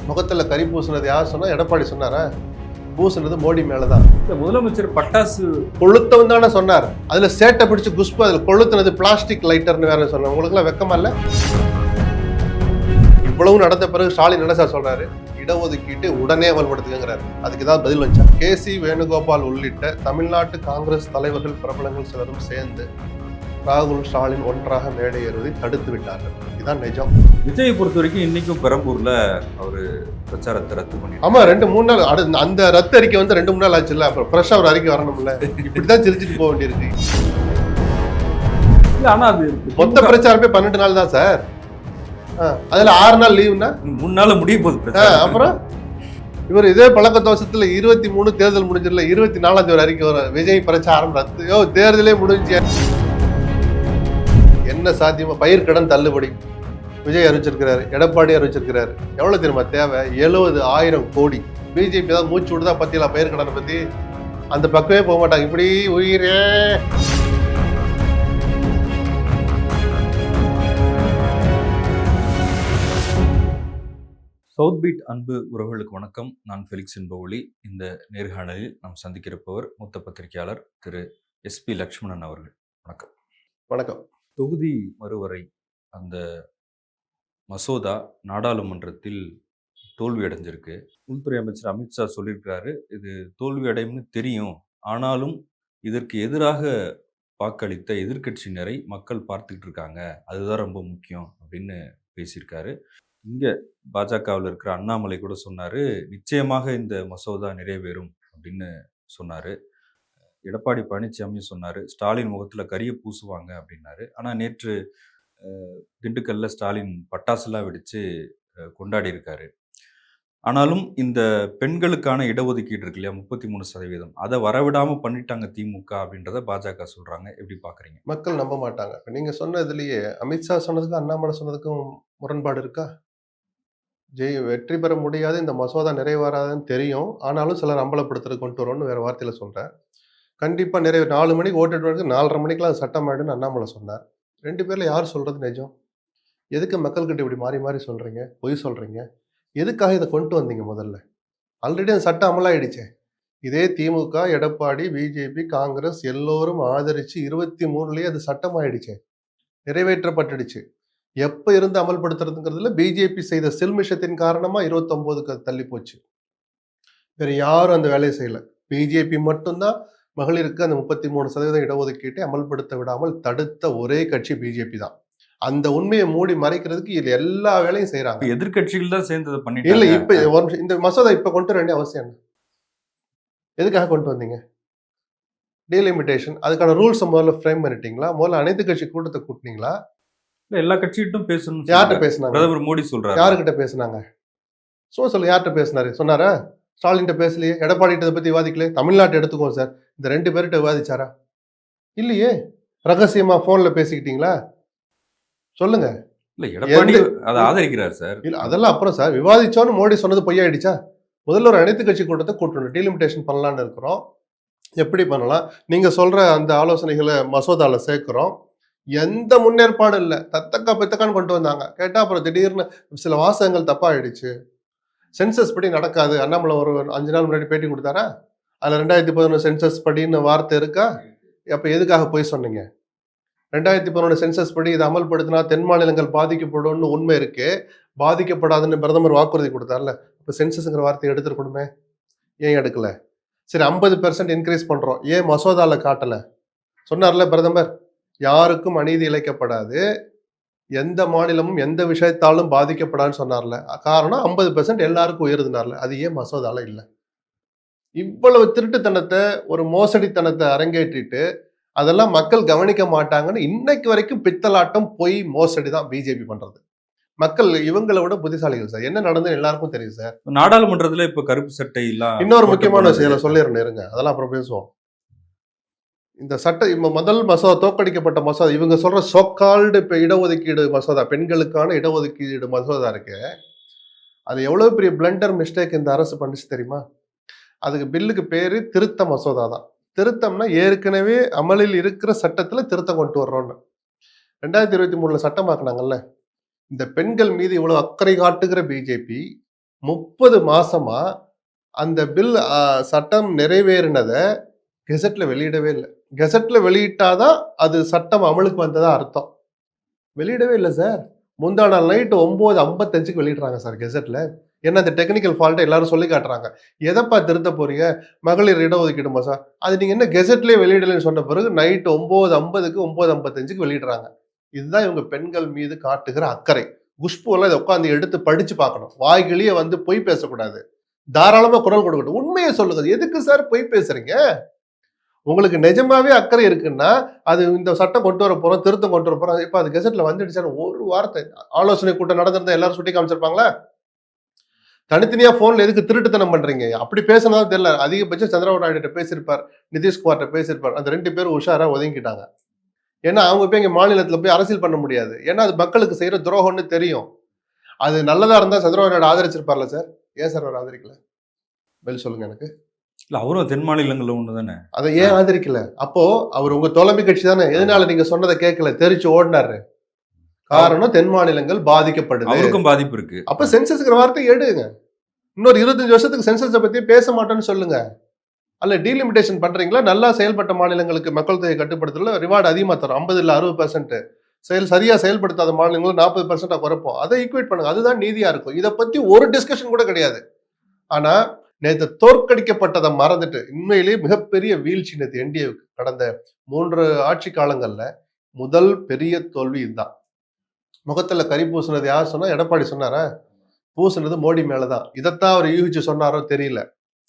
முகத்துல கறி பூசுனது யார் சொன்னா? எடப்பாடி சொன்னாரா? பூசுனது மோடி மேலதான். இந்த முதலமைச்சர் பட்டாசு கொளுத்தவன் தானே சொன்னார். அதுல சேட்டை பிடிச்சு குஷ்பு அதுல கொளுத்துனது பிளாஸ்டிக் லைட்டர்னு வேற சொன்னார். உங்களுக்கு எல்லாம் வெக்கமா இல்ல? இவ்வளவு நடந்த பிறகு ஸ்டாலின் என்ன சார் சொல்றாரு? இடஒதுக்கீட்டு உடனே அமல்படுத்துங்கிறாரு. அதுக்கு ஏதாவது பதில் வந்துச்சா? KC வேணுகோபால் உள்ளிட்ட தமிழ்நாட்டு காங்கிரஸ் தலைவர்கள் பிரபலங்கள் சிலரும் சேர்ந்து ராகுல் ஸ்டாலின் ஒன்றாக மேடை ஏறுவதை தடுத்து விட்டார்கள். இதுதான் நிஜம். விஜயை பொறுத்த வரைக்கும் இன்னைக்கும் பெரம்பூர்ல அவரு பிரச்சாரத்தை ரத்து பண்ணி ஆமா 2-3 நாள் அந்த ரத்து அறிக்கை வந்து 2-3 நாள் ஆச்சுல்ல. அப்புறம் ஃப்ரெஷ்ஷா ஒரு அறிக்கை வரணும்ல. இப்படிதான் சிரிச்சுட்டு போக வேண்டியிருக்கு. ஆனா அது மொத்த பிரச்சாரமே 12 நாள் தான் சார். அதுல 6 நாள் லீவுனா 3 நாள் முடிய போகுது. அப்புறம் இவர் இதே பழக்க தோஷத்துல 23 தேர்தல் முடிஞ்சிடல, 24ஆம் தேதி ஒரு அறிக்கை வரும், விஜய் பிரச்சாரம் ரத்து. தேர்தலே முடிஞ்சு என்ன சாத்தியமா? பயிர்க்கடன் தள்ளுபடி விஜய் அறிவிச்சிருக்கிறாரு, எடப்பாடி அறிவிச்சிருக்கிறாரு. எவ்வளவு தெரியுமா தேவை? 70,000 கோடி. பிஜேபி ஏதாவது மூச்சு விடுதா பத்தியெல்லாம் பயிர்க்கடனை பத்தி? அந்த பக்கமே போக மாட்டாங்க. இப்படி உயிரே சவுத் பீட் அன்பு உறவுகளுக்கு வணக்கம். நான் ஃபெலிக்ஸ் என்பவொலி. இந்த நேர்காணலில் நாம் சந்திக்கிறப்பவர் மூத்த பத்திரிகையாளர் திரு SP லக்ஷ்மணன் அவர்கள். வணக்கம். வணக்கம். தொகுதி மறுவரை அந்த மசோதா நாடாளுமன்றத்தில் தோல்வி அடைஞ்சிருக்கு. உள்துறை அமைச்சர் அமித்ஷா சொல்லியிருக்கிறாரு, இது தோல்வி அடையும்னு தெரியும், ஆனாலும் இதற்கு எதிராக வாக்களித்த எதிர்க்கட்சியினரை மக்கள் பார்த்துக்கிட்டு இருக்காங்க, அதுதான் ரொம்ப முக்கியம் அப்படின்னு பேசியிருக்காரு. இங்கே பாஜகவில் இருக்கிற அண்ணாமலை கூட சொன்னார், நிச்சயமாக இந்த மசோதா நிறைவேறும் அப்படின்னு சொன்னார். எடப்பாடி பழனிசாமி சொன்னார், ஸ்டாலின் முகத்தில் கரிய பூசுவாங்க அப்படின்னாரு. ஆனால் நேற்று திண்டுக்கல்ல ஸ்டாலின் பட்டாசுலாம் வெடித்து கொண்டாடி இருக்காரு. ஆனாலும் இந்த பெண்களுக்கான இடஒதுக்கீடு இருக்கு இல்லையா, 33%, அதை வரவிடாமல் பண்ணிட்டாங்க திமுக அப்படின்றத பாஜக சொல்கிறாங்க. எப்படி பார்க்குறீங்க? மக்கள் நம்ப மாட்டாங்க. நீங்கள் சொன்ன இதுலேயே அமித்ஷா சொன்னதுக்கும் அண்ணாமலை சொன்னதுக்கும் முரண்பாடு இருக்கா? வெற்றி பெற முடியாது, இந்த மசோதா நிறைவேறாதுன்னு தெரியும், ஆனாலும் சிலர் அம்பலப்படுத்துறது கொண்டு வரோம்னு வேற வார்த்தையில சொல்றேன். கண்டிப்பா 4 மணிக்கு ஓட்டு 4:30 மணிக்கெல்லாம் சட்டம் ஆயிடும்னு அண்ணாமலை சொன்னார். 2 பேர்ல யார் சொல்றது நிஜம்? எதுக்கு மக்கள்கிட்ட இப்படி மாறி மாறி சொல்றீங்க, பொய் சொல்றீங்க? எதுக்காக இதை கொண்டு வந்தீங்க? முதல்ல ஆல்ரெடி அந்த சட்டம் அமலாயிடுச்சே. இதே திமுக, எடப்பாடி, பிஜேபி, காங்கிரஸ் எல்லோரும் ஆதரிச்சு 23லயே அது சட்டம் ஆயிடுச்சே, நிறைவேற்றப்பட்டுடுச்சு. எப்ப இருந்து அமல்படுத்துறதுங்கிறதுல பிஜேபி செய்த சில்மிஷத்தின் காரணமா 29க்கு தள்ளி போச்சு. வேற யாரும் அந்த வேலையை செய்யல. பிஜேபி மட்டும்தான் மகளிருக்கு அந்த 33% இடஒதுக்கீட்டை அமல்படுத்த விடாமல் தடுத்த ஒரே கட்சி பிஜேபி தான். அந்த உண்மையை மூடி மறைக்கிறதுக்கு இது எல்லா வேலையும் செய்யறாங்க. எதிர்க்கட்சிகள் தான் சேர்ந்து பண்ணிட்டு இல்ல. இப்ப இந்த மசோதா இப்ப கொண்டு வர வேண்டிய அவசியம் என்ன? எதுக்காக கொண்டு வந்தீங்க? டீலிமிட்டேஷன், அதுக்கான ரூல்ஸ் முதல்ல ஃப்ரேம் பண்ணிட்டீங்களா? முதல்ல அனைத்து கட்சி கூட்டத்தை கூட்டினீங்களா? எல்லா கட்சிகிட்டும் பேசணும். யார்கிட்ட பேசினாங்க? பிரதமர் மோடி சொல்றாரு. யாருக்கிட்ட பேசினாங்க? சொல்லுங்க, யார்கிட்ட பேசினாரு? சொன்னாரா? ஸ்டாலின் பேசலையே. எடப்பாடி இதை பத்தி விவாதிக்கல. தமிழ்நாட்டை எடுத்துக்கோ சார், இந்த 2 பேர்கிட்ட விவாதிச்சாரா? இல்லையே. ரகசியமா போன்ல பேசிக்கிட்டீங்களா? சொல்லுங்க. இல்ல, எடப்பாடி அதை ஆதரிக்கிறார் சார். இல்ல, அதெல்லாம் அப்புறம் சார். விவாதிச்சோன்னு மோடி சொன்னது பொய்யாயிடுச்சா? முதல்ல ஒரு அனைத்து கட்சி கூட்டத்தை கூட்டணும். டீலிமிட்டேஷன் பண்ணலான்னு இருக்கிறோம். எப்படி பண்ணலாம்? நீங்க சொல்ற அந்த ஆலோசனைகளை மசோதால சேர்க்கிறோம். எந்த முன்னேற்பாடு இல்லை. தத்தக்கா பெத்தக்கான்னு கொண்டு வந்தாங்க. கேட்டா அப்புறம் திடீர்னு சில வாசகங்கள் தப்பா ஆயிடுச்சு. சென்சஸ் படி நடக்காது. அண்ணாமலை ஒரு 5 நாள் முன்னாடி பேட்டி கொடுத்தாரா? அதுல 2011 சென்சஸ் படின்னு வார்த்தை இருக்கா? அப்ப எதுக்காக போய் சொன்னீங்க? 2011 சென்சஸ் படி இதை அமல்படுத்தினா தென் மாநிலங்கள் பாதிக்கப்படும்னு உண்மை இருக்கு, பாதிக்கப்படாதுன்னு பிரதமர் வாக்குறுதி கொடுத்தார்ல. இப்ப சென்சஸ்ங்கிற வார்த்தையை எடுத்துருக்கணுமே, ஏன் எடுக்கல? சரி, 50% இன்க்ரீஸ் பண்றோம், ஏன் மசோதால காட்டல? சொன்னார்ல பிரதமர், யாருக்கும் அநீதி இழைக்கப்படாது, எந்த மாநிலமும் எந்த விஷயத்தாலும் பாதிக்கப்படாதுன்னு சொன்னார்ல. காரணம் 50% எல்லாருக்கும் உயர்த்தினார்ல. அது ஏன் மசோதால இல்லை? இவ்வளவு திருட்டுத்தனத்தை, ஒரு மோசடித்தனத்தை அரங்கேற்றிட்டு அதெல்லாம் மக்கள் கவனிக்க மாட்டாங்கன்னு இன்னைக்கு வரைக்கும் பித்தலாட்டம், பொய், மோசடி தான் பிஜேபி பண்றது. மக்கள் இவங்களை விட புத்திசாலிகள் சார். என்ன நடந்தது எல்லாருக்கும் தெரியும் சார். நாடாளுமன்றத்துல இப்ப கருப்பு சட்டை எல்லாம் இன்னொரு முக்கியமான விஷயம் சொல்லிடுறேன், இருங்க, அதெல்லாம் அப்புறம் பேசுவோம். இந்த சட்டம் முதல் மசோதா, தோற்கடிக்கப்பட்ட மசோதா, இவங்க சொல்ற சோகால்டு இப்ப இடஒதுக்கீடு மசோதா, பெண்களுக்கான இடஒதுக்கீடு மசோதா இருக்கு, அது எவ்வளவு பெரிய பிளண்டர் மிஸ்டேக் இந்த அரசு பண்ணிச்சு தெரியுமா? அதுக்கு பில்லுக்கு பேரு திருத்த மசோதா தான். திருத்தம்னா ஏற்கனவே அமலில் இருக்கிற சட்டத்துல திருத்தம் கொண்டு வர்றோம்னு 2023 சட்டமாக்குனாங்கல்ல. இந்த பெண்கள் மீது இவ்வளவு அக்கறை காட்டுகிற பிஜேபி 30 மாசமா அந்த பில் சட்டம் நிறைவேறினத கெசெட்ல வெளியிடவே இல்ல. கெசெட்ல வெளியிட்டாதான் அது சட்டம் அமலுக்கு வந்ததா அர்த்தம். வெளியிடவே இல்ல சார். முந்தா நாள் நைட் 9:55க்கு வெளியிடுறாங்க சார் கெசெட்ல. ஏன்னா அந்த டெக்னிக்கல் ஃபால்ட்ட எல்லாரும் சொல்லி காட்டுறாங்க. எதப்பா திருத்த போறீங்க? மகளிர் இடஒதுக்கீடு மசோதா. அது நீங்க என்ன கெசெட்லயே வெளியிடலன்னு சொன்ன பிறகு நைட் 9:50க்கு 9:55க்கு வெளியிடுறாங்க. இதுதான் இவங்க பெண்கள் மீது காட்டுகிற அக்கறை. குஷ்பு எல்லாம் இத உட்கார்ந்து எடுத்து படிச்சு பார்க்கணும். வாய்கிழிய வந்து பொய் பேசக்கூடாது. தாராளமா குரல் கொடுக்கட்டும். உண்மைய சொல்லுங்க. எதுக்கு சார் பொய் பேசுறீங்க? உங்களுக்கு நிஜமாவே அக்கறை இருக்குன்னா, அது இந்த சட்டம் கொண்டு வர போறோம், திருத்தம் கொண்டு வர போறோம். இப்ப அது கெசெட்ல வந்துடுச்சான்னு ஒரு வார்த்தை ஆலோசனை கூட்டம் நடந்திருந்தா எல்லாரும் சுட்டி காமிச்சிருப்பாங்களா? தனித்தனியா போன்ல எதுக்கு திருட்டுத்தனம் பண்றீங்க? அப்படி பேசினதா தெரியல. அதிகபட்சம் சந்திரபாபு நாயுடு பேசியிருப்பார், நிதிஷ்குமார்ட்ட பேசியிருப்பார். அந்த 2 பேரும் உஷாரா ஒதுங்கிட்டாங்க. ஏன்னா அவங்க போய் இங்க மாநிலத்துல போய் அரசியல் பண்ண முடியாது. ஏன்னா அது மக்களுக்கு செய்யற துரோகம்னு தெரியும். அது நல்லதா இருந்தா சந்திரபாபு நாயுடு ஆதரிச்சிருப்பார்ல சார்? ஏன் சார் அவர் ஆதரிக்கல? பதில் சொல்லுங்க எனக்கு. இல்ல அவரும் தென் மாநிலங்கள்ல ஒண்ணு தானே. அதை ஏன் ஆதரிக்கல? அப்போ அவர் உங்க தோழமை கட்சி தானே? எதனால நீங்க சொன்னதை கேட்கல? தெரிச்சு ஓடினாரு. காரணம் தென் மாநிலங்கள் பாதிக்கப்படுது. அவருக்கும் பாதிப்பு இருக்கு. அப்ப சென்சஸ்ங்கிற வார்த்தை எடுங்க. இன்னொரு 25 வருஷத்துக்கு சென்சஸை பத்தி பேச மாட்டேன்னு சொல்லுங்க. அல்ல டீலிமிட்டேஷன் பண்றீங்களா? நல்லா செயல்பட்ட மாநிலங்களுக்கு மக்கள் தொகை கட்டுப்படுத்தல ரிவார்டு அதிகமா தரும். 50 இல்ல 60% சரியா செயல்படுத்தாத மாநிலங்களை 40% குறைப்போம். அதை ஈக்குவேட் பண்ணுங்க. அதுதான் நீதியா இருக்கும். இதை பத்தி ஒரு டிஸ்கஷன் கூட கிடையாது. ஆனா நேற்று தோற்கடிக்கப்பட்டதை மறந்துட்டு உண்மையிலேயே மிகப்பெரிய வீழ்ச்சி நேற்று என்டிஏவுக்கு கடந்த 3 ஆட்சி காலங்கள்ல முதல் பெரிய தோல்வி இதுதான். முகத்துல கறி பூசுனது யார் சொன்னா? எடப்பாடி சொன்னாரா? பூசுனது மோடி மேலதான். இதைத்தான் அவர் யூகிச்சு சொன்னாரோ தெரியல.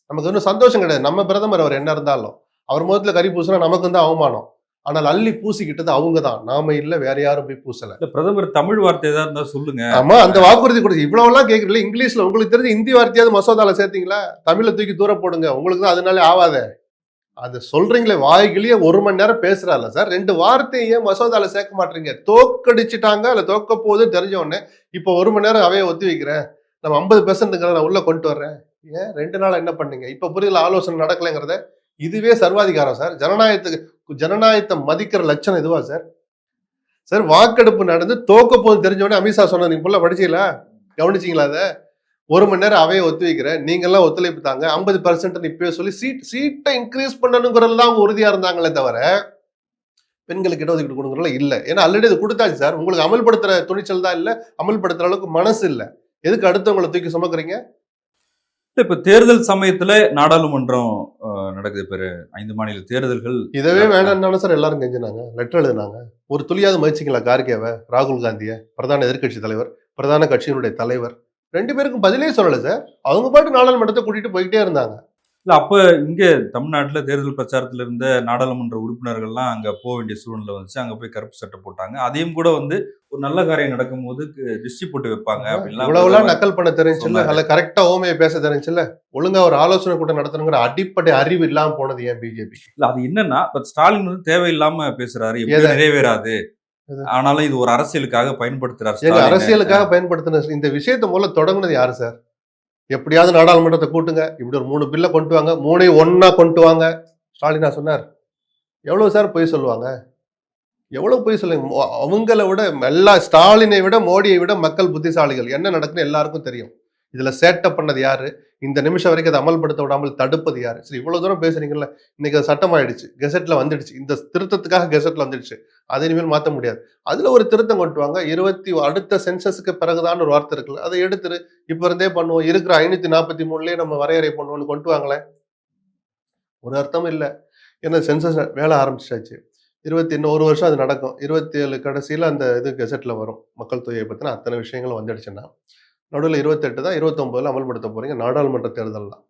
நமக்கு ஒன்றும் சந்தோஷம் கிடையாது. நம்ம பிரதமர் அவர் என்ன இருந்தாலும் அவர் முகத்துல கறி பூசினா நமக்கு தான் அவமானம். ஆனால் அள்ளி பூசிக்கிட்டது அவங்க தான், நாம இல்ல, வேற யாரும் போய் பூசல. இல்ல பிரதமர் தமிழ் வார்த்தை ஏதாவது இருந்தா சொல்லுங்க. ஆமா, அந்த வாக்குறுதி கொடுத்து இவ்வளவு எல்லாம் கேட்கறீங்களா? இங்கிலீஷ்ல உங்களுக்கு தெரிஞ்ச ஹிந்தி வார்த்தையாவது மசோதால சேர்த்தீங்களா? தமிழை தூக்கி தூர போடுங்க. உங்களுக்கு தான் அதனாலே ஆவாதே. அது சொல்றீங்களே வாய்கிலேயே 1 மணி நேரம் பேசுறாருல சார், 2 வார்த்தையை ஏன் மசோதால சேர்க்க மாட்டீங்க? தோக்கடிச்சுட்டாங்க, இல்ல தோக்க போகுதுன்னு தெரிஞ்ச உடனே இப்போ 1 மணி நேரம் அவையை ஒத்தி வைக்கிறேன், நம்ம 50% நான் உள்ள கொண்டு வர்றேன். ஏன் 2 நாள் என்ன பண்ணீங்க? இப்ப புரியல, ஆலோசனை நடக்கலைங்கிறத. இதுவே சர்வாதிகாரம் சார். ஜனநாயகத்தை மதிக்கிற லட்சணம் இதுவா சார்? சார் வாக்கெடுப்பு நடந்து தோக்க போது தெரிஞ்ச உடனே அமித்ஷா சொன்ன நீங்க புள்ள படிச்சீங்களா? கவனிச்சீங்களா? அதை 1 மணி நேரம் அவையை ஒத்தி வைக்கிறேன், நீங்க எல்லாம் ஒத்துழைப்பு தாங்க, 50% இப்பவே சொல்லி சீட்டை இன்க்ரீஸ் பண்ணணுங்கிறது தான் அவங்க உறுதியா இருந்தாங்களே தவிர பெண்களுக்கு இடஒதுக்கீடு கொடுங்கறதுல இல்ல. ஏன்னா ஆல்ரெடி இது கொடுத்தாச்சு சார். உங்களுக்கு அமல்படுத்துற துணிச்சல் தான் இல்ல, அமல்படுத்துற அளவுக்கு மனசு இல்ல. எதுக்கு அடுத்தவங்களை தூக்கி சுமக்குறீங்க? இப்ப தேர்தல் சமயத்துல நாடாளுமன்றம் நடக்குது. பேரு 5 மாநில தேர்தல்கள். இதவே வேண்டாம்னு சார் எல்லாரும் கெஞ்சினாங்க, லெட்டர் எழுதினாங்க. ஒரு துளியாவது மதிச்சிங்களா கார்கேவை, ராகுல் காந்திய, பிரதான எதிர்க்கட்சி தலைவர், பிரதான கட்சியினுடைய தலைவர்? 2 பேருக்கும் பதிலே சொல்லல சார். அவங்க பாட்டு நாடாளுமன்றத்தை கூட்டிட்டு போயிட்டே இருந்தாங்க. இல்ல அப்ப இங்க தமிழ்நாட்டுல தேர்தல் பிரச்சாரத்துல இருந்த நாடாளுமன்ற உறுப்பினர்கள்லாம் அங்க போக வேண்டிய சூழ்நிலை வந்துச்சு. அங்க போய் கருப்பு சட்டை போட்டாங்க. அதையும் கூட வந்து ஒரு நல்ல காரியம் நடக்கும் போது திருஷ்டி போட்டு வைப்பாங்க இவ்வளவுலாம் நக்கல் பண்ண தெரிஞ்சுல்ல, அல்ல கரெக்டா ஓமையை பேச தெரிஞ்சுல்ல, ஒழுங்கா ஒரு ஆலோசனை கூட்டம் நடத்தணுங்கிற அடிப்படை அறிவு இல்லாம போனது ஏன் பிஜேபி? இல்ல அது என்னன்னா ஸ்டாலின் வந்து தேவையில்லாம பேசுறாரு, எப்படி நிறைவேறாது, ஆனாலும் இது ஒரு அரசியலுக்காக பயன்படுத்துறாரு. அரசியலுக்காக பயன்படுத்தின இந்த விஷயத்தை முதல்ல தொடங்குனது யாரு சார்? எப்படியாவது நாடாளுமன்றத்தை கூட்டுங்க, இப்படி ஒரு 3 பில்ல கொண்டு வாங்க, 3ஐயும் ஒன்னா கொண்டு வாங்க ஸ்டாலினா சொன்னார். எவ்வளவு சார் பொய் சொல்லுவாங்க? எவ்வளவு பொய் சொல்லுங்க? அவங்கள விட எல்லா ஸ்டாலினை விட மோடியை விட மக்கள் புத்திசாலிகள். என்ன நடக்குன்னு எல்லாருக்கும் தெரியும். இதுல சேட்டை பண்ணது யாரு? இந்த நிமிஷம் வரைக்கும் அதை அமல்படுத்த விடாமல் தடுப்பது யாரு? சரி, இவ்வளவு தூரம் பேசுறீங்கல்ல, இன்னைக்கு அது சட்டம் ஆயிடுச்சு, கெசெட்ல வந்துடுச்சு, இந்த திருத்தத்துக்காக கெசெட்ல வந்துடுச்சு, அதை இனிமேல் மாற்ற முடியாது. அதுல ஒரு திருத்தம் கொண்டு வாங்க. அடுத்த சென்சஸுக்கு பிறகுதான் ஒரு வார்த்தை இருக்குல்ல, அதை எடுத்துரு. இப்ப இருந்தே பண்ணுவோம், இருக்கிற 543லயே நம்ம வரையறை பண்ணுவோம்னு கொண்டு வாங்களேன். ஒரு அர்த்தம் இல்லை. ஏன்னா சென்சஸ் வேலை ஆரம்பிச்சாச்சு. 1 வருஷம் அது நடக்கும். 27 கடைசியில அந்த இது கெசெட்ல வரும். மக்கள் தொகையை பத்தின அத்தனை விஷயங்களும் வந்துடுச்சுன்னா நடுவில் 28 தான், 29ல அமல்படுத்த போறீங்க நாடாளுமன்ற தேர்தல்லாம்.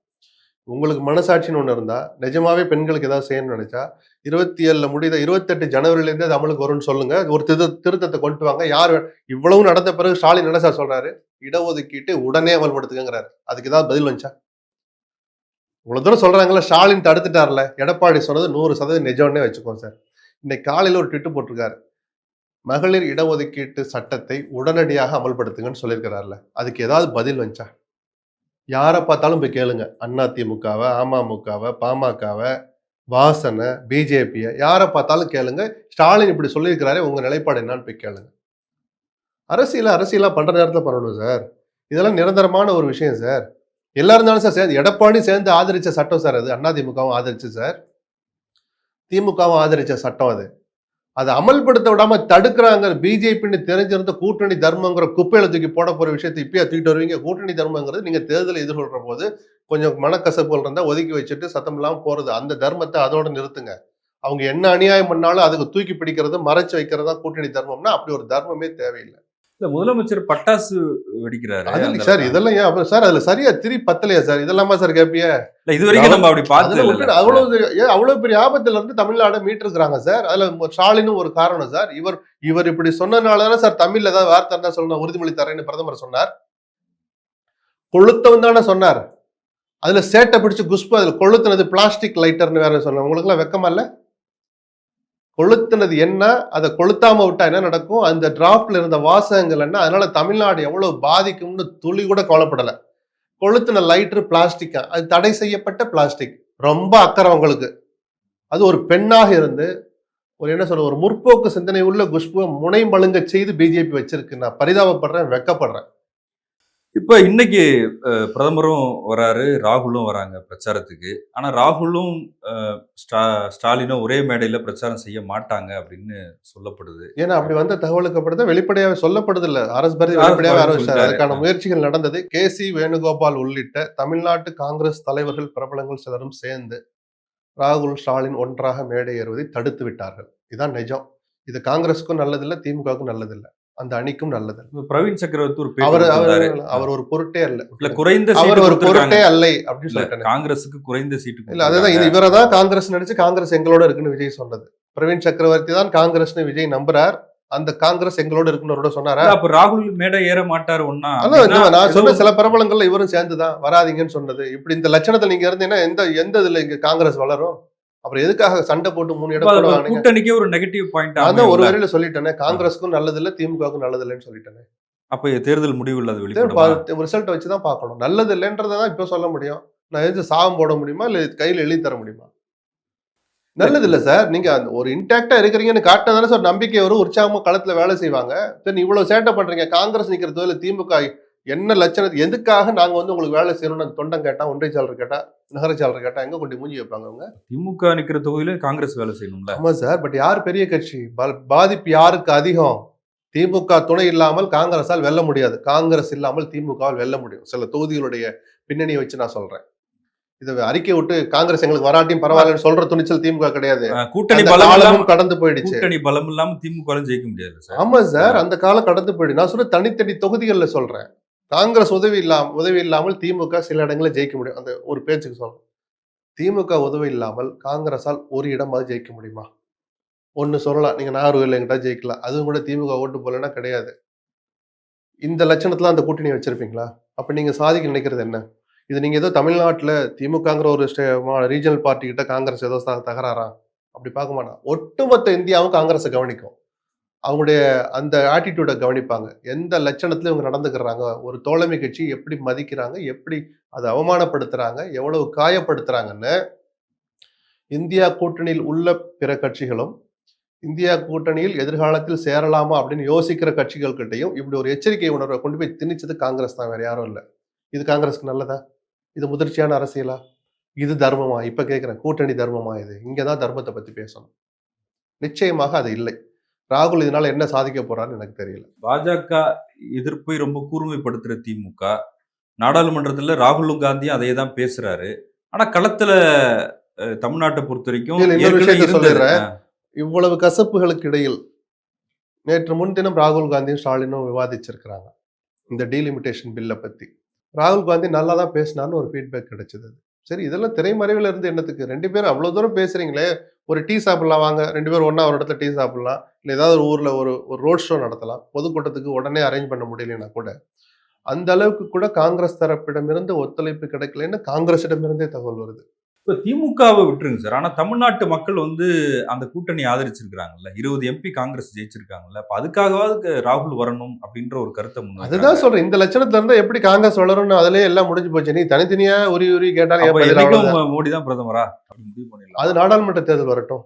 உங்களுக்கு மனசாட்சின்னு ஒண்ணு இருந்தா, நிஜமாவே பெண்களுக்கு ஏதாவது செய்யணும்னு நினைச்சா 27ல முடியுத 28 ஜனவரியிலேருந்து அது அமலுக்கு வரும்னு சொல்லுங்க. ஒரு திருத்தத்தை கொண்டு வாங்க. யார் இவ்வளவு நடந்த பிறகு ஸ்டாலின் என்ன சார் சொல்றாரு? இடஒதுக்கீட்டு உடனே அமல்படுத்துங்கிறாரு. அதுக்கு ஏதாவது பதில் வந்துச்சா? இவ்வளவு தூரம் சொல்றாங்கல்ல, ஸ்டாலின் தடுத்துட்டார்ல. எடப்பாடி சொன்னது 100% நிஜம்னே வச்சுக்கோங்க சார். இன்னைக்கு காலையில ஒரு ட்விட் போட்டிருக்காரு, மகளிர் இடஒதுக்கீட்டு சட்டத்தை உடனடியாக அமல்படுத்துங்கன்னு சொல்லியிருக்கிறார்ல. அதுக்கு ஏதாவது பதில் வந்துச்சா? யாரை பார்த்தாலும் போய் கேளுங்க. அதிமுகவை, அமமுகவை, பாமகவை, வாசனை, பிஜேபியை, யாரை பார்த்தாலும் கேளுங்க. ஸ்டாலின் இப்படி சொல்லியிருக்கிறாரே, உங்க நிலைப்பாடு என்னன்னு போய் கேளுங்க. அரசியலா பண்ற நேரத்துல பண்ணணும் சார். இதெல்லாம் நிரந்தரமான ஒரு விஷயம் சார். எல்லாரும் தானே சார் சேர்ந்து எடப்பாடி சேர்ந்து ஆதரிச்ச சட்டம் சார் அது. அதிமுகவும் ஆதரிச்சு சார். திமுகவும் ஆதரிச்ச சட்டம் அது. அதை அமல்படுத்த விடாம தடுக்கிறாங்க. பிஜேபின்னு தெரிஞ்சிருந்த கூட்டணி தர்மங்கிற குப்பையில தூக்கி போட போற விஷயத்தை இப்பயே தூக்கிட்டு வருவீங்க. கூட்டணி தர்மங்கிறது நீங்க தேர்தலை எதிர்கொள்ற போது கொஞ்சம் மனக்கசப்புகள் இருந்தா ஒதுக்கி வச்சுட்டு சத்தம் இல்லாம போறது. அந்த தர்மத்தை அதோட நிறுத்துங்க. அவங்க என்ன அநியாயம் பண்ணாலும் அதுக்கு தூக்கி பிடிக்கிறது, மறைச்சு வைக்கிறது தான் கூட்டணி தர்மம்னா அப்படி ஒரு தர்மமே தேவையில்லை. இல்ல முதலமைச்சர் பட்டாசு வெடிக்கிறாரு. அது அந்த சார் இதெல்லாம் ஏன் அப்புறம் சார் அதுல சரியா திரி பத்தலையா சார்? இதெல்லாமா சார் கேப்பிய? இல்ல இதுவரைக்கும் நம்ம அப்படி அதுல பார்த்தது விட்டு இல்ல. அவ்வளவு பெரிய ஆபத்துல இருந்து தமிழ்நாடு மீட்டிருக்கிறாங்க சார். அதுல ஸ்டாலினும் ஒரு காரணம் சார். இவர் இப்படி சொன்னனாலதானே சார் தமிழ்ல ஏதாவது வார்த்தை இருந்தா சொல்லணும், உறுதிமொழி தரேன்னு பிரதமர் சொன்னார். கொளுத்தவன் தானே சொன்னார். அதுல சேட்டை பிடிச்சு குஷ்பு அதுல கொளுத்துனது பிளாஸ்டிக் லைட்டர்னு வேற சொன்ன. உங்களுக்கு எல்லாம் வெக்கமா இல்ல? கொளுத்துனது என்ன, அதை கொளுத்தாம விட்டா என்ன நடக்கும், அந்த டிராப்ட்ல இருந்த வாசகங்கள் என்ன, அதனால தமிழ்நாடு எவ்வளவு பாதிக்கும்னு துளி கூட கவலைப்படல. கொளுத்துன லைட்டர் பிளாஸ்டிக்கா, அது தடை செய்யப்பட்ட பிளாஸ்டிக். ரொம்ப அக்கறை உங்களுக்கு. அது ஒரு பெண்ணாக இருந்து ஒரு என்ன சொல்ற ஒரு முற்போக்கு சிந்தனை உள்ள குஷ்புவை முனை மழுங்க செய்து பிஜேபி வச்சிருக்கு. நான் பரிதாபப்படுறேன், வெக்கப்படுறேன். இப்ப இன்னைக்கு பிரதமரும் வராரு, ராகுலும் வராங்க பிரச்சாரத்துக்கு. ஆனா ராகுலும் ஸ்டாலினும் ஒரே மேடையில பிரச்சாரம் செய்ய மாட்டாங்க அப்படின்னு சொல்லப்படுது. ஏன்னா அப்படி வந்த தகவலுக்கு அப்படிதான் வெளிப்படையாக சொல்லப்படுது இல்ல. அரசு வெளிப்படையாக ஆரம்பிச்சார். அதுக்கான முயற்சிகள் நடந்தது. கே.சி. வேணுகோபால் உள்ளிட்ட தமிழ்நாட்டு காங்கிரஸ் தலைவர்கள், பிரபலங்கள் சிலரும் சேர்ந்து ராகுல், ஸ்டாலின் ஒன்றாக மேடை ஏறுவதை தடுத்து விட்டார்கள். இதுதான் நிஜம். இது காங்கிரஸுக்கும் நல்லதில்லை, திமுகவுக்கும் நல்லதில்லை, அந்த அணிக்கும் நல்லதில்லை. பிரவீன் சக்கரவர்த்தி ஒரு அவர் பேட்டி அவர் ஒரு பொருட்டே அல்ல. இல்ல குறைந்த அவர் சீட்டு ஒரு பொருட்டே கொடுத்திருக்காங்க. அல்லை அப்படின்னு இல்ல சொல்லிட்டேன். காங்கிரஸுக்கு குறைந்த சீட்டு இல்ல அதுதான் இது இவரதான் காங்கிரஸ் நினைச்சு காங்கிரஸ் எங்களோட இருக்குன்னு விஜய் சொன்னது. பிரவீன் சக்கரவர்த்தி தான் காங்கிரஸ்னு விஜய் நம்புறார். அந்த காங்கிரஸ் எங்களோட இருக்குன்னு அவரோட சொன்னாரா? அப்ப ராகுல் மேடை ஏற மாட்டாரு ஒன்னா. அதான் நான் சொன்ன சில பிரபலங்கள்ல இவரும் சேர்ந்துதான் வராதீங்கன்னு சொன்னது. இப்படி இந்த லட்சணத்துல நீங்க இருந்தீங்கன்னா எந்த இதுல இங்க காங்கிரஸ் வளரும்? அப்புறம் எதுக்காக சண்டை போட்டு 3 இடம் கூட வாங்குனீங்க? கூட்டணிக்கே ஒரு நெகட்டிவ் பாயிண்ட். அதான் ஒரு வரையில சொல்லிட்டேனே, காங்கிரஸுக்கும் நல்லது இல்ல, திமுகவுக்கும் நல்லது இல்லைன்னு சொல்லிட்டேனே. அப்ப தேர்தல் முடிவுல அது வெளிப்படுமா? ரிசல்ட் வச்சுதான் பார்க்கணும். நல்லது இல்லைன்றதான் இப்ப சொல்ல முடியும். நான் எது சாபம் போட முடியுமா இல்ல கையில எழுதி தர முடியுமா? நல்லது இல்ல சார். நீங்க ஒரு இன்டாக்டா இருக்கிறீங்கன்னு காட்டினா தானே சார் நம்பிக்கை வரும், உற்சாகமா களத்துல வேலை செய்வாங்க. சரி இவ்வளவு சேட்டை பண்றீங்க, காங்கிரஸ் நிக்கிறதோ இல்ல திமுக என்ன லட்சணம், எதுக்காக நாங்க உங்களுக்கு வேலை செய்யணும்னு தொண்டன் கேட்டா, ஒன்றிய செயலர் கேட்டா, நகர செயலர் கேட்டா எங்க கொண்டு மூஞ்சி வைப்பாங்க அவங்க? திமுக நிக்கிற தொகுதியில காங்கிரஸ் வேலை செய்யணும்ல. ஆமா சார். பட் யார் பெரிய கட்சி? பாதிப்பு யாருக்கு அதிகம்? திமுக துணை இல்லாமல் காங்கிரஸால் வெல்ல முடியாது. காங்கிரஸ் இல்லாமல் திமுகவால் வெல்ல முடியும். சில தொகுதிகளுடைய பின்னணியை வச்சு நான் சொல்றேன். இது அறிக்கை விட்டு காங்கிரஸ் எங்களுக்கு வராட்டியும் பரவாயில்லன்னு சொல்ற துணிச்சல் திமுக கிடையாது. கூட்டணி அந்த பலம் காலமும் கடந்து போயிடுச்சு. கூட்டணி பலம் இல்லாம திமுக ஜெயிக்க முடியாது சார். ஆமா சார். அந்த காலம் கடந்து போயிடு. நான் சொல்ற தனித்தனி தொகுதிகள்ல சொல்றேன். காங்கிரஸ் உதவி இல்லாமல் திமுக சில இடங்களில் ஜெயிக்க முடியும். அந்த ஒரு பேச்சுக்கு சொல்றேன். திமுக உதவி இல்லாமல் காங்கிரஸால் ஒரு இடமாவது ஜெயிக்க முடியுமா? ஒன்னு சொல்லலாம். நீங்க நாகர்கோவில் எங்கிட்ட ஜெயிக்கலாம். அதுவும் கூட திமுக ஓட்டு போலன்னா கிடையாது. இந்த லட்சணத்துல அந்த கூட்டணி வச்சிருப்பீங்களா? அப்ப நீங்க சாதிக்க நினைக்கிறது என்ன? இது நீங்க ஏதோ தமிழ்நாட்டுல திமுகங்கிற ஒரு ரீஜனல் பார்ட்டி கிட்ட காங்கிரஸ் ஏதோ தகராறா? அப்படி பார்க்க மாட்டான். ஒட்டுமொத்த இந்தியாவும் காங்கிரஸை கவனிக்கும். அவங்களுடைய அந்த ஆட்டிடியூட கவனிப்பாங்க. எந்த லட்சணத்துல இவங்க நடந்துக்கிறாங்க, ஒரு தோழமை கட்சி எப்படி மதிக்கிறாங்க, எப்படி அதை அவமானப்படுத்துறாங்க, எவ்வளவு காயப்படுத்துறாங்கன்னு இந்தியா கூட்டணியில் உள்ள பிற கட்சிகளும், இந்தியா கூட்டணியில் எதிர்காலத்தில் சேரலாமா அப்படின்னு யோசிக்கிற கட்சிகள் கிட்டையும் இப்படி ஒரு எச்சரிக்கை உணர்வை கொண்டு போய் திணிச்சது காங்கிரஸ் தான், வேற யாரும் இல்லை. இது காங்கிரஸ்க்கு நல்லதா? இது முதிர்ச்சியான அரசியலா? இது தர்மமா? இப்ப கேட்கிறேன், கூட்டணி தர்மமா? இது இங்கதான் தர்மத்தை பத்தி பேசணும். நிச்சயமாக அது இல்லை. ராகுல் இதனால என்ன சாதிக்க போறான்னு எனக்கு தெரியல. பாஜக எதிர்ப்பை ரொம்ப கூர்மைப்படுத்துற திமுக நாடாளுமன்றத்துல ராகுலும் காந்தியும் அதையே தான் பேசுறாரு. ஆனா களத்துல தமிழ்நாட்டை பொறுத்த வரைக்கும் இன்னொரு விஷயத்தை சொல்லிடுறேன். இவ்வளவு கசப்புகளுக்கு இடையில் நேற்று முன்தினம் ராகுல் காந்தியும் ஸ்டாலினும் விவாதிச்சிருக்கிறாங்க இந்த டீலிமிட்டேஷன் பில்லை பத்தி. ராகுல் காந்தி நல்லா தான் பேசினான்னு ஒரு ஃபீட்பேக் கிடைச்சது. சரி இதெல்லாம் திரைமறைவில் இருந்து என்னத்துக்கு? 2 பேரும் அவ்வளவு தூரம் பேசுறீங்களே, ஒரு டீ சாப்பிடலாம் வாங்க, 2 பேரும் ஒன்னா ஒரு இடத்துல டீ சாப்பிடலாம், இல்லை ஏதாவது ஒரு ஊர்ல ஒரு ரோட் ஷோ நடத்தலாம். பொதுக்கூட்டத்துக்கு உடனே அரேஞ்ச் பண்ண முடியலன்னா கூட அந்த அளவுக்கு கூட காங்கிரஸ் தரப்பிடமிருந்து ஒத்துழைப்பு கிடைக்கலன்னு காங்கிரஸிடமிருந்தே தகவல் வருது. இப்ப திமுகவை விட்டுருங்க சார். ஆனா தமிழ்நாட்டு மக்கள் அந்த கூட்டணி ஆதரிச்சிருக்காங்கல்ல, 20 எம்பி காங்கிரஸ் ஜெயிச்சிருக்காங்கல்ல. அப்ப அதுக்காகவாது ராகுல் வரணும் அப்படின்ற ஒரு கருத்தை முன்னாடி. அதுதான் சொல்றேன், இந்த லட்சணத்துல இருந்தா எப்படி காங்கிரஸ் வளரும்னு அதுலயே எல்லாம் முடிஞ்சு போச்சு. நீ தனித்தனியா உரி கேட்டாலும் மோடி தான் பிரதமரா அப்படி முடிவு பண்ணிடலாம். அது நாடாளுமன்ற தேர்தல் வரட்டும்,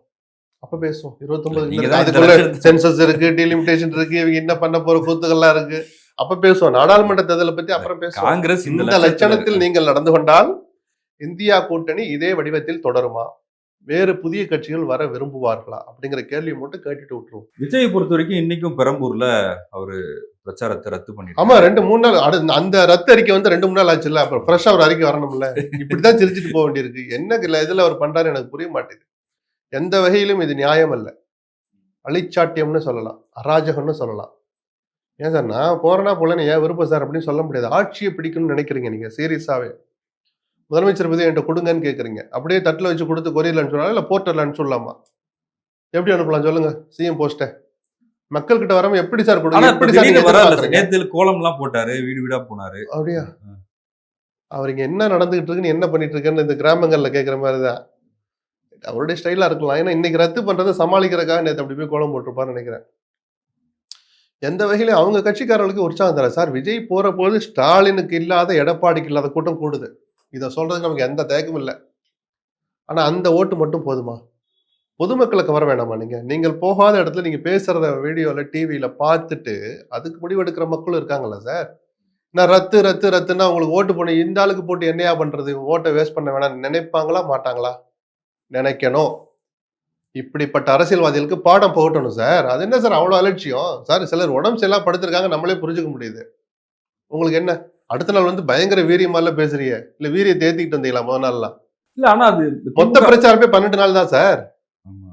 அப்ப பேசுவோம். 29 சென்சஸ் இருக்கு, டீலிமிட்டேஷன் இருக்கு, இவங்க என்ன பண்ண போற கூத்துக்கள்லாம் இருக்கு, அப்ப பேசுவோம். நாடாளுமன்ற தேர்தலை பத்தி அப்புறம் பேசுவோம். காங்கிரஸ் இந்த இந்த லட்சணத்தில் நீங்கள் நடந்து கொண்டால் இந்தியா கூட்டணி இதே வடிவத்தில் தொடருமா, வேறு புதிய கட்சிகள் வர விரும்புவார்களா அப்படிங்கிற கேள்வியை மட்டும் கேட்டுட்டு விட்டுருவோம். விஜயை பொறுத்த வரைக்கும் இன்னைக்கும் பெரம்பூர்ல அவரு பிரச்சாரத்தை ரத்து பண்ணிட்டு ஆமா 2-3 நாள் அந்த ரத்து அறிக்கை வந்து 2-3 நாள் ஆச்சுல்ல. அப்புறம் ஃப்ரெஷ்ஷா ஒரு அறிக்கை வரணும்ல. இப்படிதான் சிரிச்சுட்டு போக வேண்டியிருக்கு. என்ன இதுல அவர் பண்றாரு எனக்கு புரிய மாட்டேங்குது. எந்த வகையிலும் இது நியாயம் அல்ல. அழிச்சாட்டியம்னு சொல்லலாம், அராஜகம்னு சொல்லலாம். ஏன் சார் நான் போறேன்னா போலன்னு ஏன் விருப்பம் சார் அப்படின்னு சொல்ல முடியாது. ஆட்சியை பிடிக்கணும்னு நினைக்கிறீங்க நீங்க சீரியஸாவே. முதலமைச்சர் பதவி என்கிட்ட கொடுங்கன்னு கேட்குறீங்க. அப்படியே தட்டில் வச்சு கொடுத்து கொரியர்ல அனுப்பிச்சுடலாம், இல்லை போர்ட்டர்ல அனுப்பிச்சுடலாமா? எப்படி அனுப்பலாம் சொல்லுங்க? சிஎம் போஸ்ட்டை மக்கள் கிட்ட வராம எப்படி சார் ஆனா கொடுங்க? இப்ப எப்படி சார் திடீர்னு நீங்க வரல சார். எதிர்பார்க்கறீங்க? நேத்துல கோலம் எல்லாம் போட்டாரு, வீடு வீடா போனாரு. அப்படியா? அவர் இங்க என்ன நடந்துகிட்டு இருக்குன்னு, என்ன பண்ணிட்டு இருக்குன்னு இந்த கிராமங்கள்ல கேட்குற மாதிரி தான். அவருடைய ஸ்டைலா இருக்கலாம். ஏன்னா இன்னைக்கு ரத்து பண்றதை சமாளிக்கிறதுக்காக நேற்று அப்படி போய் கோலம் போட்டிருப்பான்னு நினைக்கிறேன். எந்த வகையிலும் அவங்க கட்சிக்காரர்களுக்கு உற்சாகம் தர சார். விஜய் போற போது ஸ்டாலினுக்கு இல்லாத, எடப்பாடிக்கு இல்லாத கூட்டம் கூடுது. இதை சொல்றதுக்கு நமக்கு எந்த தயக்கமும் இல்லை. ஆனா அந்த ஓட்டு மட்டும் போதுமா? பொதுமக்களை கவர வேணாமா? நீங்கள் போகாத இடத்துல நீங்க பேசுறத வீடியோல டிவியில பார்த்துட்டு அதுக்கு முடிவெடுக்கிற மக்களும் இருக்காங்கல்ல சார். நான் ரத்து ரத்து ரத்துன்னா உங்களுக்கு ஓட்டு போன இந்த ஆளுக்கு போட்டு என்னையா பண்றது, ஓட்டை வேஸ்ட் பண்ண வேணாம் நினைப்பாங்களா மாட்டாங்களா? நினைக்கணும். இப்படிப்பட்ட அரசியல்வாதிகளுக்கு பாடம் போகட்டணும் சார். அது என்ன சார் அவ்வளவு அலட்சியம் சார்? சிலர் உடம்பு சரியில்லாம படுத்திருக்காங்க, நம்மளே புரிஞ்சுக்க முடியுது. உங்களுக்கு என்ன அடுத்த நாள் வந்து பயங்கர வீரியமால பேசுறீங்க, இல்ல வீரியத்தை ஏத்திக்கிட்டு வந்தீங்களா முதல் நாள்லாம்? இல்ல ஆனா அது மொத்த பிரச்சாரமே 12 நாள் தான் சார். ஆமா.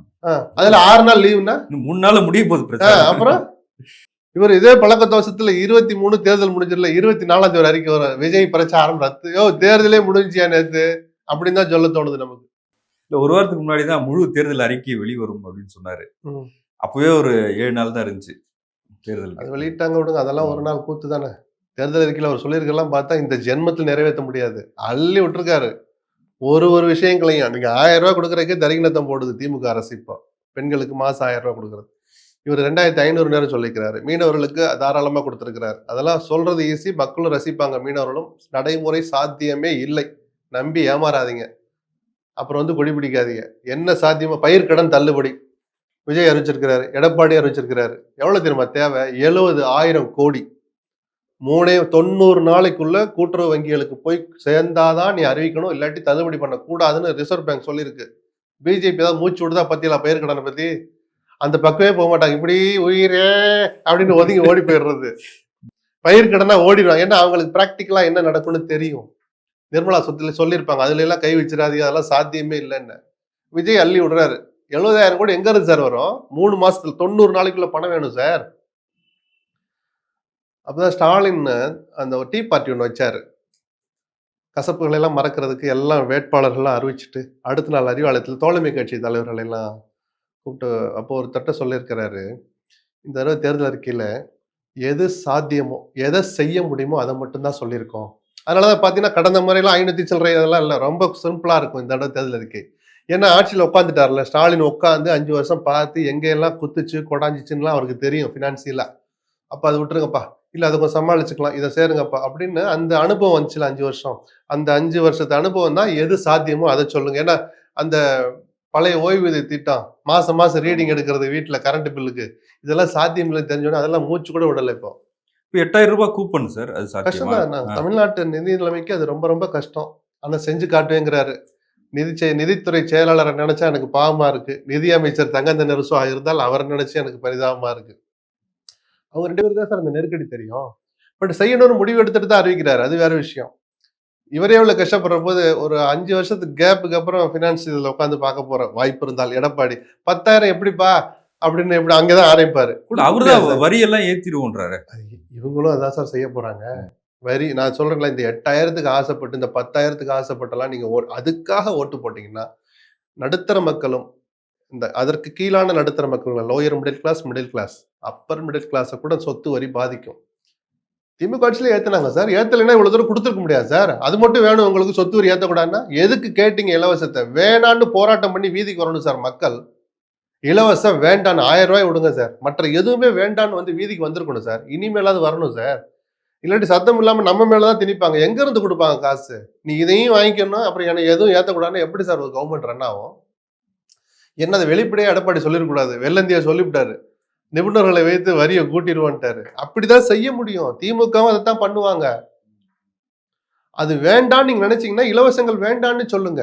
அதுல 6 நாள் லீவுன்னா இன்னும் 3 நாள்ல முடிய போகுது பிரச்சாரம். அப்புறம் இவர் இதே பழக்க தோஷத்துல 23 தேர்தல் முடிஞ்சிடல, 24ஆம் தேதி அறிக்கை வர விஜய் பிரச்சாரம் ரத்து. தேர்தலே முடிஞ்சியா நேத்து அப்படின்னு தான் சொல்ல தோணுது நமக்கு. இல்ல ஒரு வாரத்துக்கு முன்னாடி தான் முழு தேர்தல் அறிக்கை வெளிவரும் அப்படின்னு சொன்னாரு. அப்பவே ஒரு 7 நாள் தான் இருந்துச்சு தேர்தல். அது வெளியிட்டாங்க விடுங்க, அதெல்லாம் ஒரு நாள் கூத்து தானே. தேர்தல் அறிக்கையில அவர் சொல்லியிருக்கலாம் பார்த்தா இந்த ஜென்மத்தில் நிறைவேற்ற முடியாது. அள்ளி விட்டுருக்காரு ஒரு விஷயங்களையும். நீங்க 1000 ரூபாய் கொடுக்கறதுக்கே தரிகனத்தம் போடுது திமுக அரசு. இப்போ பெண்களுக்கு மாசம் 1000 ரூபாய் கொடுக்குறது. இவர் 2500 நேரம் சொல்லிக்கிறாரு. மீனவர்களுக்கு தாராளமா கொடுத்திருக்கிறார். அதெல்லாம் சொல்றது ஈஸி, மக்களும் ரசிப்பாங்க, மீனவர்களும். நடைமுறை சாத்தியமே இல்லை, நம்பி ஏமாறாதீங்க. அப்புறம் வந்து கொடி பிடிக்காதீங்க. என்ன சாத்தியமா பயிர் கடன் தள்ளுபடி விஜய் அறிவிச்சிருக்கிறாரு, எடப்பாடி அறிவிச்சிருக்கிறாரு. எவ்வளவு தெரியுமா தேவை? 70,000 கோடி. 90 நாளைக்குள்ள கூட்டுறவு வங்கிகளுக்கு போய் சேர்ந்தாதான் நீ அறிவிக்கணும், இல்லாட்டி தள்ளுபடி பண்ண கூடாதுன்னு ரிசர்வ் பேங்க் சொல்லியிருக்கு. பிஜேபி ஏதாவது மூச்சு விடுதா பத்தியில பயிர் கடனை பத்தி? அந்த பக்கமே போக மாட்டாங்க. இப்படி உயிரே அப்படின்னு ஒதுங்கி ஓடி போயிடுறது. பயிர் கடனா ஓடிடுவாங்க. ஏன்னா அவங்களுக்கு பிராக்டிக்கலா என்ன நடக்கும்னு தெரியும். நிர்மலா சொத்துல சொல்லியிருப்பாங்க, அதுல எல்லாம் கை வச்சிடாதீங்க, அதெல்லாம் சாத்தியமே இல்லைன்னு. விஜய் அள்ளி விடுறாரு. 70,000 கோடி எங்க இருந்து சார் வரும்? 3 மாசத்துல 90 நாளைக்குள்ள பணம் வேணும் சார். அப்பதான் ஸ்டாலின் அந்த டீ பார்ட்டி ஒன்று வச்சாரு. கசப்புகளை எல்லாம் மறக்கிறதுக்கு எல்லாம் வேட்பாளர்கள்லாம் அறிவிச்சுட்டு அடுத்த நாள் அறிவாலயத்தில் தோழமை கட்சி தலைவர்கள் எல்லாம் கூப்பிட்டு அப்போ ஒரு தட்ட சொல்லியிருக்கிறாரு, இந்த தடவை தேர்தல் அறிக்கையில எது சாத்தியமோ எதை செய்ய முடியுமோ அதை மட்டும்தான் சொல்லியிருக்கோம். அதனாலதான் பாத்தீங்கன்னா கடந்த முறையெல்லாம் 500 சில்லறை அதெல்லாம் இல்லை, ரொம்ப சிம்பிளா இருக்கும் இந்த தடவை தேர்தல் அறிக்கை. ஏன்னா ஆட்சியில் உட்காந்துட்டார்ல ஸ்டாலின், உட்காந்து 5 வருஷம் பார்த்து எங்கெல்லாம் குத்துச்சு கொடாஞ்சிச்சுன்னுலாம் அவருக்கு தெரியும் ஃபினான்சியலா. அப்ப அதை விட்டுருங்கப்பா, இல்ல அதை கொஞ்சம் சமாளிச்சுக்கலாம், இதை சேருங்கப்பா அப்படின்னு அந்த அனுபவம் வந்துச்சுல 5 வருஷம். அந்த 5 வருஷத்து அனுபவம் தான் எது சாத்தியமோ அதை சொல்லுங்க. ஏன்னா அந்த பழைய ஓய்வூதிய திட்டம், மாசம் மாசம் ரீடிங் எடுக்கிறது வீட்டுல கரண்ட் பில்லுக்கு, இதெல்லாம் சாத்தியம் இல்லை தெரிஞ்சோன்னா அதெல்லாம் மூச்சு கூட விடலை. இப்போ இப்ப 8,000 ரூபாய் கூப்பன் சார், அது கஷ்டம் சாத்தியமா? தான். தமிழ்நாட்டு நிதி நிலைமைக்கு அது ரொம்ப ரொம்ப கஷ்டம். ஆனா செஞ்சு காட்டுவேங்கிறாரு. நிதித்துறை செயலாளரை நினைச்சா எனக்கு பாவமா இருக்கு. நிதி அமைச்சர் தங்கந்த நெருசா இருந்தால் அவர் நினைச்சு எனக்கு பரிதாபமா இருக்கு. அவங்க 2 பேரும் தான் சார் அந்த நெருக்கடி தெரியும். பட் செய்யணும்னு முடிவு எடுத்துட்டு தான் அறிவிக்கிறாரு, அது வேற விஷயம். இவரே இவ்வளவு கஷ்டப்படுற போது ஒரு 5 வருஷத்துக்கு கேப்புக்கு அப்புறம் பினான்ஸ் இதுல உட்காந்து பார்க்க போற வாய்ப்பு இருந்தால் எடப்பாடி 10,000 எப்படிப்பா அப்படின்னு எப்படி அங்கதான் ஆரம்பிப்பாரு. அவருதான் வரி எல்லாம் ஏத்திடுவோன்றாரு. இவங்களும் அதான் சார் செய்ய போறாங்க. வரி நான் சொல்றேன்ல, இந்த 8,000க்கு ஆசைப்பட்டு இந்த 10,000க்கு ஆசைப்பட்டெல்லாம் நீங்க அதுக்காக ஓட்டு போட்டீங்கன்னா நடுத்தர மக்களும் இந்த அதற்கு கீழான நடுத்தர மக்கள், lower middle class upper middle கிளாஸை கூட சொத்து வரி பாதிக்கும். திமுக ஆட்சியில ஏத்துனாங்க சார், ஏத்தலைன்னா இவ்வளவு தூரம் கொடுத்துருக்க முடியாது சார். அது மட்டும் வேணும் உங்களுக்கு சொத்து வரி ஏத்தக்கூடாதுன்னா? எதுக்கு கேட்டீங்க இலவசத்தை? வேணான்னு போராட்டம் பண்ணி வீதிக்கு வரணும் சார் மக்கள். இலவசம் வேண்டான்னு 1000 ரூபாய் விடுங்க சார், மற்ற எதுவுமே வேண்டான்னு வந்து வீதிக்கு வந்திருக்கணும் சார். இனிமேலாவது வரணும் சார். இல்லாட்டி சத்தம் இல்லாம நம்ம மேலதான் திணிப்பாங்க. எங்க இருந்து கொடுப்பாங்க காசு? நீ இதையும் வாங்கிக்கணும் அப்புறம் எனக்கு எதுவும் ஏத்தக்கூடாதுன்னு எப்படி சார் ஒரு கவர்மெண்ட் ரன் ஆகும்? என்னது வெளிப்படையா எடப்பாடி சொல்லிடக்கூடாது, வெள்ளந்தியா சொல்லிவிட்டாரு. நிபுணர்களை வைத்து வரியை கூட்டிடுவான்ட்டாரு. அப்படிதான் செய்ய முடியும். திமுகவும் அதைத்தான் பண்ணுவாங்க. அது வேண்டான்னு நீங்க நினைச்சீங்கன்னா இலவசங்கள் வேண்டான்னு சொல்லுங்க.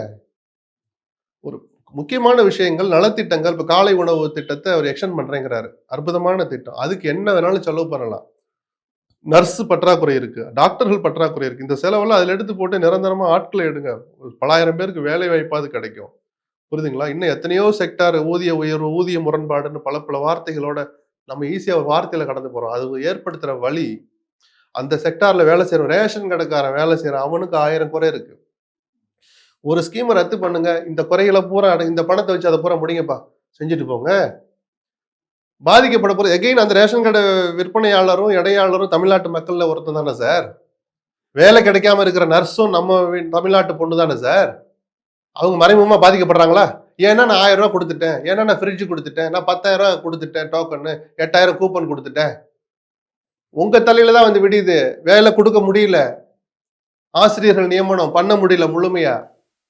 ஒரு முக்கியமான விஷயங்கள், நலத்திட்டங்கள், இப்ப காலை உணவு திட்டத்தை அவர் எக்ஸ்டெண்ட் பண்றேங்கிறாரு. அற்புதமான திட்டம். அதுக்கு என்ன வேணாலும் செலவு பண்ணலாம். நர்ஸ் பற்றாக்குறை இருக்கு, டாக்டர்கள் பற்றாக்குறை இருக்கு. இந்த செலவெல்லாம் அதுல எடுத்து போட்டு நிரந்தரமா ஆட்களை எடுங்க. ஒரு பலாயிரம் பேருக்கு வேலை வாய்ப்பாவது கிடைக்கும். புரியுதுங்களா? இன்னும் எத்தனையோ செக்டார் ஊதிய உயர்வு, ஊதிய முரண்பாடுன்னு பல பல வார்த்தைகளோட நம்ம ஈஸியா ஒரு வார்த்தையில கடந்து போறோம். அது ஏற்படுத்துற வலி, அந்த செக்டார்ல வேலை செய்யற ரேஷன் கடைக்காரன் வேலை செய்யறான், அவனுக்கு 1000 குறை இருக்கு. ஒரு ஸ்கீமை ரத்து பண்ணுங்க. இந்த குறைகளை பூரா இந்த பணத்தை வச்சு அதை பூரா முடிங்கப்பா. செஞ்சுட்டு போங்க. பாதிக்கப்பட போற எகைன் அந்த ரேஷன் கடை விற்பனையாளரும், இடையாளரும் தமிழ்நாட்டு மக்கள்ல ஒருத்தன் தானே சார். வேலை கிடைக்காம இருக்கிற நர்ஸும் நம்ம தமிழ்நாட்டு பொண்ணு தானே சார். அவங்க மறைமுகமா பாதிக்கப்படுறாங்களா? ஏன்னா நான் 1000 ரூபாய் கொடுத்துட்டேன், ஏன்னா நான் ஃப்ரிட்ஜ் கொடுத்துட்டேன், நான் 10,000 ரூபாய் கொடுத்துட்டேன் டோக்கன், 8000 கூப்பன் கொடுத்துட்டேன். உங்க தலையில தான் வந்து விடியுது. வேலை கொடுக்க முடியல, ஆசிரியர்கள் நியமனம் பண்ண முடியல முழுமையா.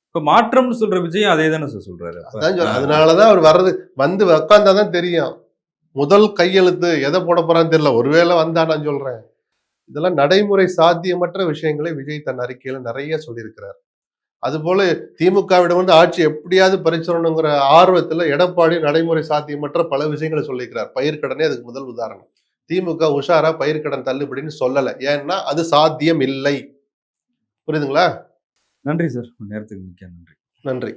இப்ப மாற்றம்னு சொல்ற விஜய் அதே தானே சார் சொல்றாரு. அதனாலதான் அவர் வர்றது வந்து உட்கார்ந்தாதான் தெரியும். முதல் கையெழுத்து எதை போட போறான்னு தெரியல. ஒருவேளை வந்தா நான் சொல்றேன். இதெல்லாம் நடைமுறை சாத்தியமற்ற விஷயங்களை விஜய் தன் அறிக்கையில நிறைய சொல்லியிருக்கிறார். அதுபோல திமுகவிடம் வந்து ஆட்சி எப்படியாவது பறிச்சிடணுங்கிற ஆர்வத்துல எடப்பாடி நடைமுறை சாத்தியமற்ற பல விஷயங்களை சொல்லியிருக்கிறார். பயிர்க்கடனே அதுக்கு முதல் உதாரணம். திமுக உஷாரா பயிர்க்கடன் தள்ளுபடின்னு சொல்லல. ஏன்னா அது சாத்தியம் இல்லை. புரியுதுங்களா? நன்றி சார். நேரத்துக்கு மிக்க நன்றி. நன்றி.